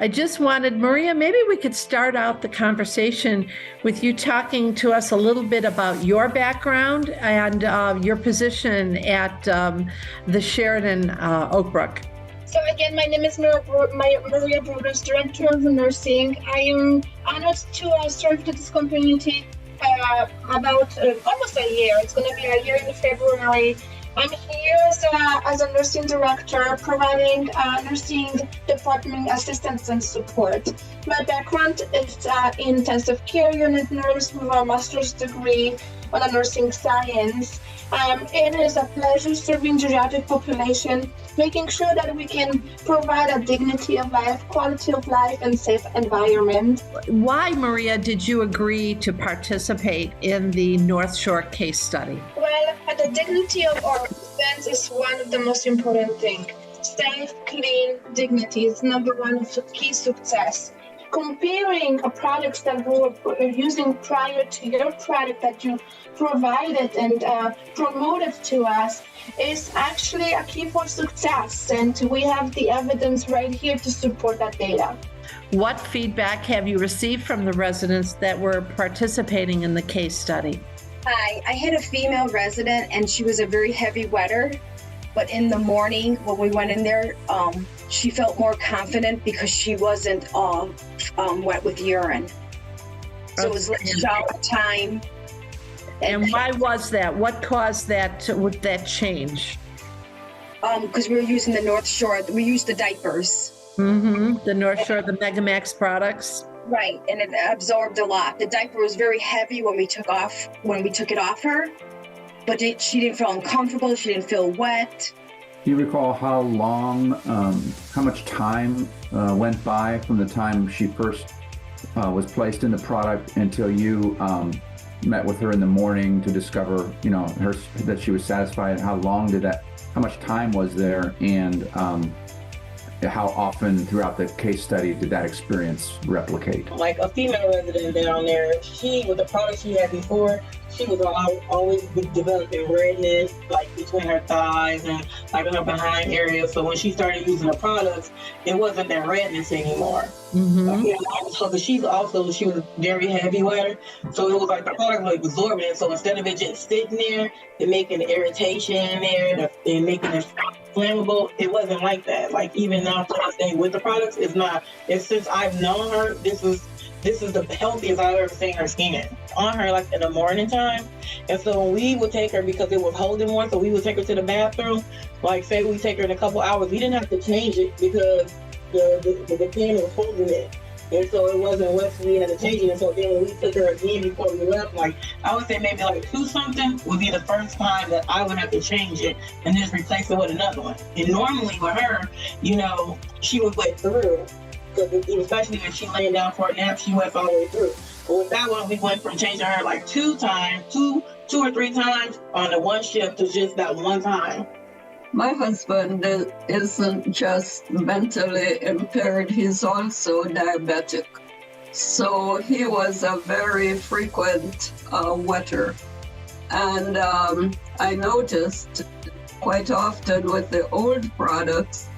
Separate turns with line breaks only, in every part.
I just wanted, Maria, maybe we could start out the conversation with you talking to us a little bit about your background and your position at the Sheridan Oak Brook.
So again, my name is Maria Brutus, Director of Nursing. I am honored to serve to this community about almost a year. It's going to be a year in February. I'm here as a nursing director, providing nursing department assistance and support. My background is in intensive care unit nurse with a master's degree on nursing science. It is a pleasure serving geriatric population, making sure that we can provide a dignity of life, quality of life, and safe environment.
Why, Maria, did you agree to participate in the North Shore case study?
Well, the dignity of our residents is one of the most important things. Safe, clean dignity is number one of key success. Comparing products that we were using prior to your product that you provided and promoted to us is actually a key for success, and we have the evidence right here to support that data.
What feedback have you received from the residents that were participating in the case study?
Hi, I had a female resident and she was a very heavy wetter, but in the morning when we went in there, she felt more confident because she wasn't wet with urine. So it was like shower time.
And why was that? What caused that change?
Because we were using the North Shore, we used the diapers.
The North Shore, the Megamax products.
Right, and it absorbed a lot. The diaper was very heavy when we took it off her, but she didn't feel uncomfortable. She didn't feel wet.
Do you recall how much time went by from the time she first was placed in the product until you met with her in the morning to discover, that she was satisfied? How much time was there, and how often throughout the case study did that experience replicate?
Like a female resident down there, with the product she had before, she was always developing redness, like between her thighs and like in her behind area. So when she started using the products, it wasn't that redness anymore. So she was very heavy wetter. So it was like the product was absorbing it. So instead of it just sitting there and making the irritation in there and making it flammable, it wasn't like that. Like even now to this day with the products, it's not. It's since I've known her, this is the healthiest I've ever seen her skin on her, like in the morning time. And so when we would take her, because it was holding more, so we would take her to the bathroom. Like say we take her in a couple hours, we didn't have to change it because the pan was holding it. And so it wasn't wet, so we had to change it. And so then when we took her again before we left, like I would say maybe like 2 something would be the first time that I would have to change it and just replace it with another one. And normally with her, she would wet through. Because especially when she laying down for a nap, she went all the way through. But with that one, we went from changing her like 2 or 3 times on the one shift to just that one time.
My husband isn't just mentally impaired, he's also diabetic. So he was a very frequent wetter. And I noticed quite often with the old products,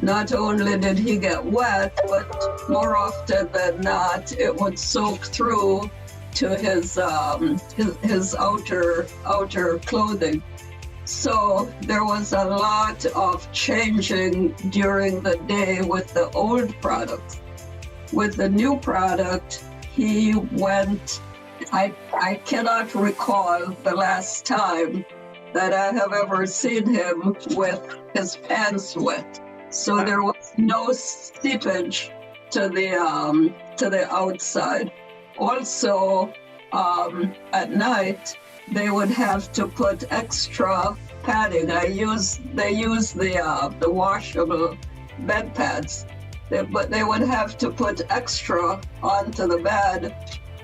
not only did he get wet, but more often than not, it would soak through to his outer clothing. So there was a lot of changing during the day with the old products. With the new product, he went, I cannot recall the last time that I have ever seen him with his pants wet. So there was no seepage to the outside. Also, at night, they would have to put extra padding. They use the washable bed pads, but they would have to put extra onto the bed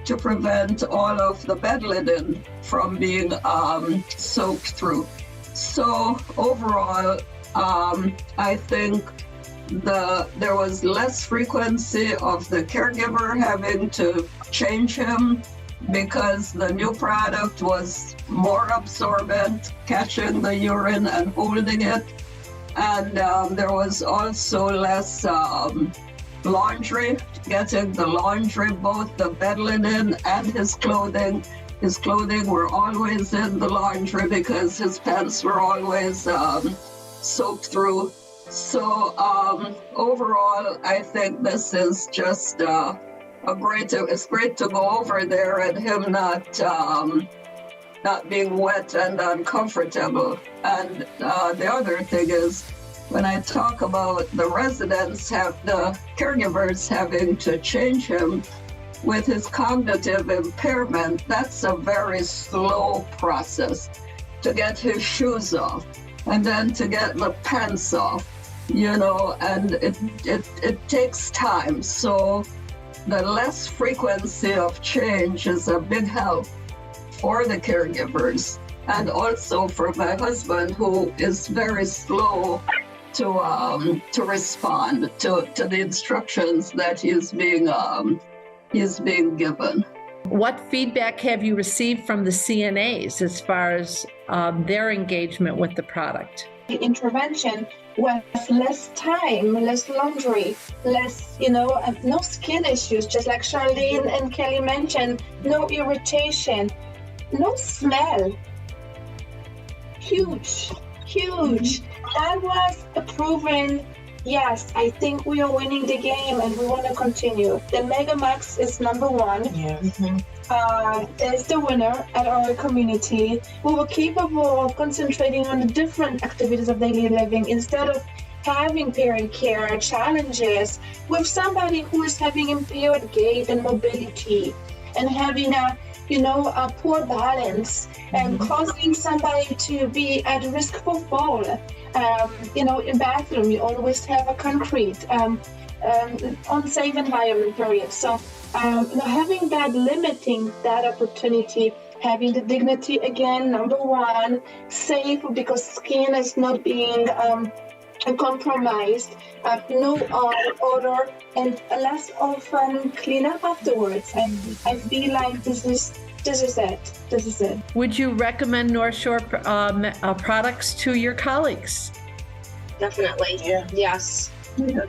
to prevent all of the bed linen from being soaked through. So overall, I think there was less frequency of the caregiver having to change him because the new product was more absorbent, catching the urine and holding it. And there was also less laundry, getting the laundry, both the bed linen and his clothing. His clothing were always in the laundry because his pants were always soaked through. So overall, I think this is just it's great to go over there and him not being wet and uncomfortable. And the other thing is, when I talk about the residents the caregivers having to change him with his cognitive impairment, that's a very slow process to get his shoes off and then to get the pants off, and it takes time. So the less frequency of change is a big help for the caregivers and also for my husband, who is very slow to respond to the instructions that he's being given.
What feedback have you received from the CNAs as far as their engagement with the product?
The intervention with less time, less laundry, less, no skin issues, just like Charlene and Kelly mentioned, no irritation, no smell. Huge. That was a proven, yes, I think we are winning the game and we want to continue. The Megamax is number one.
Yeah.
Is the winner at our community. We were capable of concentrating on the different activities of daily living instead of having parent care challenges with somebody who is having impaired gait and mobility and having a poor balance and causing somebody to be at risk for fall. In bathroom, you always have a concrete, unsafe environment, period. So having that, limiting that opportunity, having the dignity again, number one, safe because skin is not being compromised, no odor, and less of cleanup afterwards. And I feel like this is it.
Would you recommend North Shore products to your colleagues?
Definitely.
Yeah.
Yes.
Yeah.